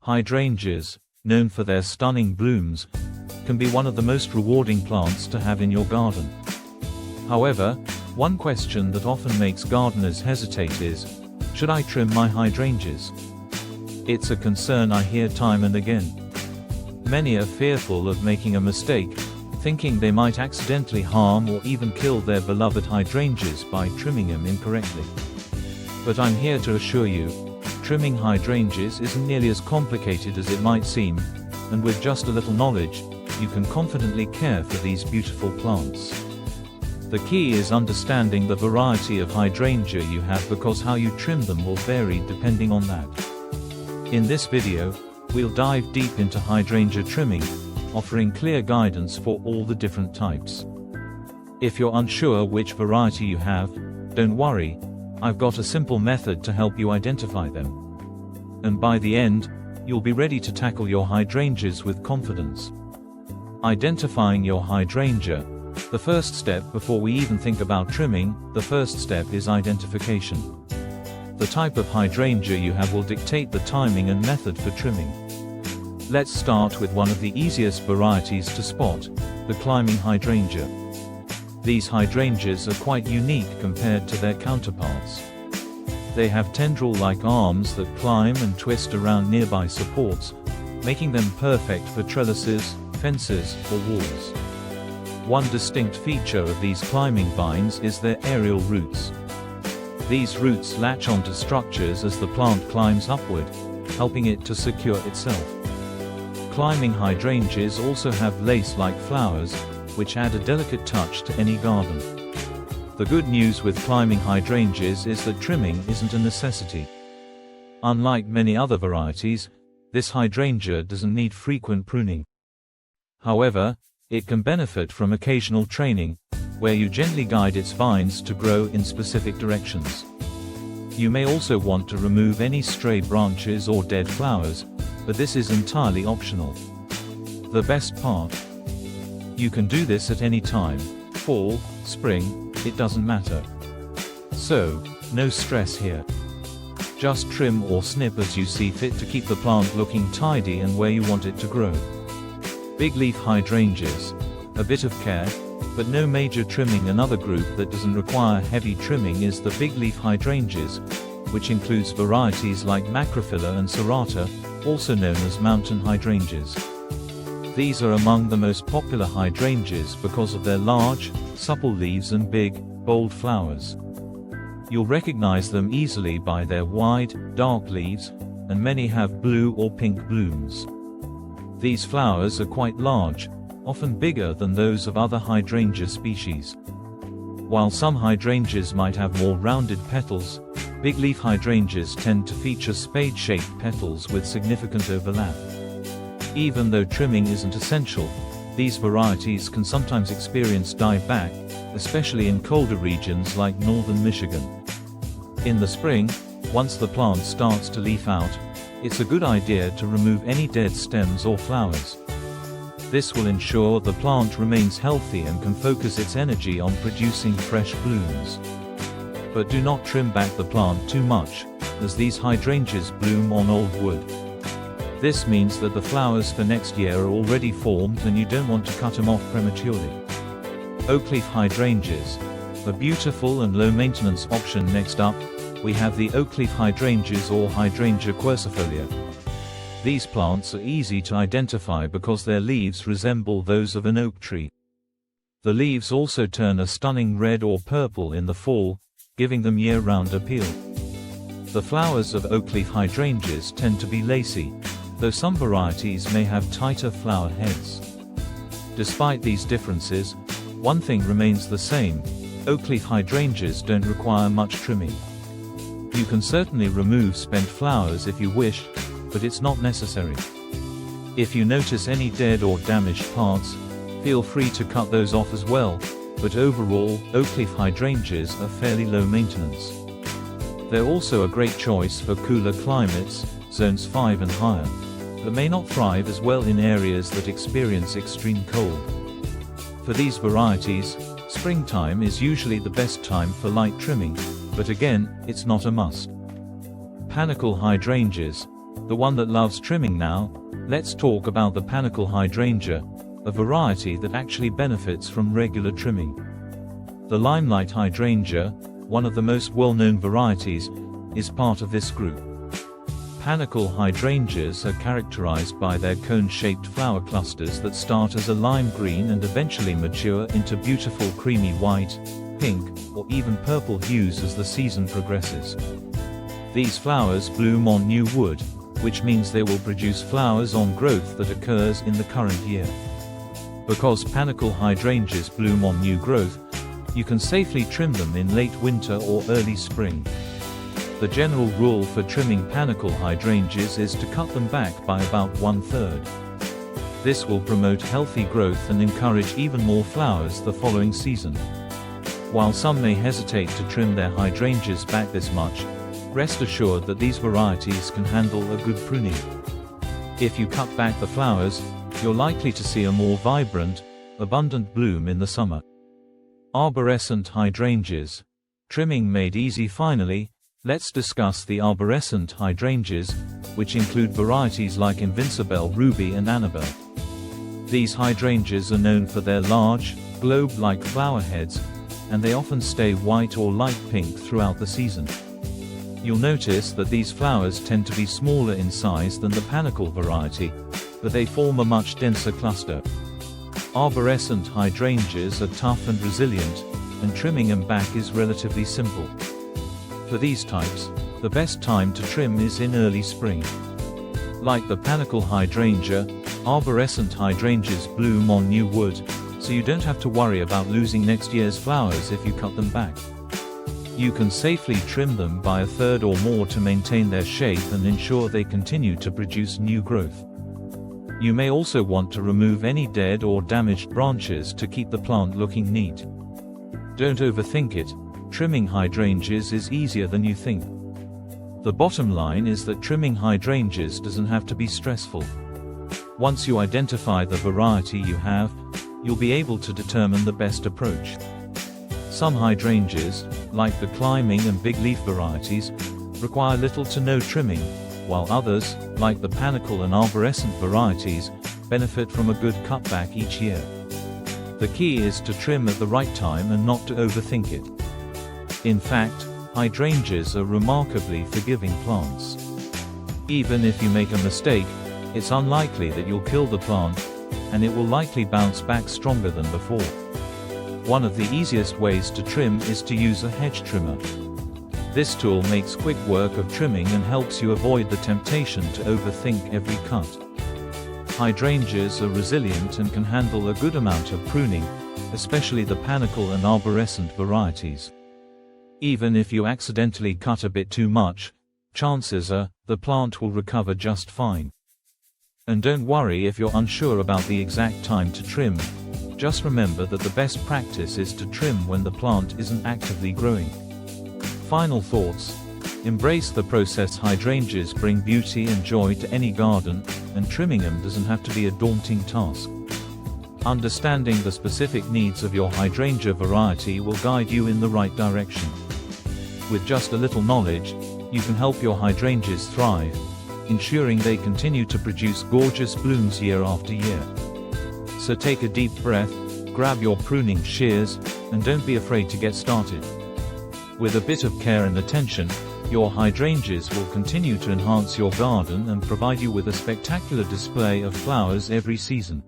Hydrangeas, known for their stunning blooms, can be one of the most rewarding plants to have in your garden. However, one question that often makes gardeners hesitate is, should I trim my hydrangeas? It's a concern I hear time and again. Many are fearful of making a mistake, thinking they might accidentally harm or even kill their beloved hydrangeas by trimming them incorrectly. But I'm here to assure you, trimming hydrangeas isn't nearly as complicated as it might seem, and with just a little knowledge, you can confidently care for these beautiful plants. The key is understanding the variety of hydrangea you have, because how you trim them will vary depending on that. In this video, we'll dive deep into hydrangea trimming, offering clear guidance for all the different types. If you're unsure which variety you have, don't worry, I've got a simple method to help you identify them. And by the end, you'll be ready to tackle your hydrangeas with confidence. Identifying your hydrangea. The first step before we even think about trimming, the first step is identification. The type of hydrangea you have will dictate the timing and method for trimming. Let's start with one of the easiest varieties to spot, the climbing hydrangea. These hydrangeas are quite unique compared to their counterparts. They have tendril-like arms that climb and twist around nearby supports, making them perfect for trellises, fences, or walls. One distinct feature of these climbing vines is their aerial roots. These roots latch onto structures as the plant climbs upward, helping it to secure itself. Climbing hydrangeas also have lace-like flowers, which add a delicate touch to any garden. The good news with climbing hydrangeas is that trimming isn't a necessity. Unlike many other varieties, this hydrangea doesn't need frequent pruning. However, it can benefit from occasional training, where you gently guide its vines to grow in specific directions. You may also want to remove any stray branches or dead flowers, but this is entirely optional. The best part? You can do this at any time, fall, spring, it doesn't matter. So, no stress here. Just trim or snip as you see fit to keep the plant looking tidy and where you want it to grow. Big leaf hydrangeas. A bit of care, but no major trimming. Another group that doesn't require heavy trimming is the big leaf hydrangeas, which includes varieties like Macrophylla and Serrata, also known as mountain hydrangeas. These are among the most popular hydrangeas because of their large, supple leaves and big, bold flowers. You'll recognize them easily by their wide, dark leaves, and many have blue or pink blooms. These flowers are quite large, often bigger than those of other hydrangea species. While some hydrangeas might have more rounded petals, big leaf hydrangeas tend to feature spade-shaped petals with significant overlap. Even though trimming isn't essential, these varieties can sometimes experience dieback, especially in colder regions like northern Michigan. In the spring, once the plant starts to leaf out, it's a good idea to remove any dead stems or flowers. This will ensure the plant remains healthy and can focus its energy on producing fresh blooms. But do not trim back the plant too much, as these hydrangeas bloom on old wood. This means that the flowers for next year are already formed and you don't want to cut them off prematurely. Oakleaf hydrangeas. A beautiful and low-maintenance option. Next up, we have the oakleaf hydrangeas or Hydrangea quercifolia. These plants are easy to identify because their leaves resemble those of an oak tree. The leaves also turn a stunning red or purple in the fall, giving them year-round appeal. The flowers of oakleaf hydrangeas tend to be lacy, though some varieties may have tighter flower heads. Despite these differences, one thing remains the same: oakleaf hydrangeas don't require much trimming. You can certainly remove spent flowers if you wish, but it's not necessary. If you notice any dead or damaged parts, feel free to cut those off as well, but overall, oakleaf hydrangeas are fairly low maintenance. They're also a great choice for cooler climates, zones 5 and higher, but may not thrive as well in areas that experience extreme cold. For these varieties, springtime is usually the best time for light trimming, but again, it's not a must. Panicle hydrangeas. the one that loves trimming now, let's talk about the Panicle Hydrangea, a variety that actually benefits from regular trimming. The Limelight Hydrangea, one of the most well-known varieties, is part of this group. Panicle hydrangeas are characterized by their cone-shaped flower clusters that start as a lime green and eventually mature into beautiful creamy white, pink, or even purple hues as the season progresses. These flowers bloom on new wood, which means they will produce flowers on growth that occurs in the current year. Because panicle hydrangeas bloom on new growth, you can safely trim them in late winter or early spring. The general rule for trimming panicle hydrangeas is to cut them back by about 1/3. This will promote healthy growth and encourage even more flowers the following season. While some may hesitate to trim their hydrangeas back this much, rest assured that these varieties can handle a good pruning. If you cut back the flowers, you're likely to see a more vibrant, abundant bloom in the summer. Arborescent hydrangeas. Trimming made easy finally. Let's discuss the arborescent hydrangeas, which include varieties like Invincibelle Ruby and Annabelle. These hydrangeas are known for their large, globe-like flower heads, and they often stay white or light pink throughout the season. You'll notice that these flowers tend to be smaller in size than the panicle variety, but they form a much denser cluster. Arborescent hydrangeas are tough and resilient, and trimming them back is relatively simple. For these types, the best time to trim is in early spring. Like the Panicle Hydrangea, arborescent hydrangeas bloom on new wood, so you don't have to worry about losing next year's flowers if you cut them back. You can safely trim them by 1/3 or more to maintain their shape and ensure they continue to produce new growth. You may also want to remove any dead or damaged branches to keep the plant looking neat. Don't overthink it. Trimming hydrangeas is easier than you think. The bottom line is that trimming hydrangeas doesn't have to be stressful. Once you identify the variety you have, you'll be able to determine the best approach. Some hydrangeas, like the climbing and big leaf varieties, require little to no trimming, while others, like the panicle and arborescent varieties, benefit from a good cutback each year. The key is to trim at the right time and not to overthink it. In fact, hydrangeas are remarkably forgiving plants. Even if you make a mistake, it's unlikely that you'll kill the plant, and it will likely bounce back stronger than before. One of the easiest ways to trim is to use a hedge trimmer. This tool makes quick work of trimming and helps you avoid the temptation to overthink every cut. Hydrangeas are resilient and can handle a good amount of pruning, especially the panicle and arborescent varieties. Even if you accidentally cut a bit too much, chances are, the plant will recover just fine. And don't worry if you're unsure about the exact time to trim. Just remember that the best practice is to trim when the plant isn't actively growing. Final thoughts. Embrace the process. Hydrangeas bring beauty and joy to any garden, and trimming them doesn't have to be a daunting task. Understanding the specific needs of your hydrangea variety will guide you in the right direction. With just a little knowledge, you can help your hydrangeas thrive, ensuring they continue to produce gorgeous blooms year after year. So take a deep breath, grab your pruning shears, and don't be afraid to get started. With a bit of care and attention, your hydrangeas will continue to enhance your garden and provide you with a spectacular display of flowers every season.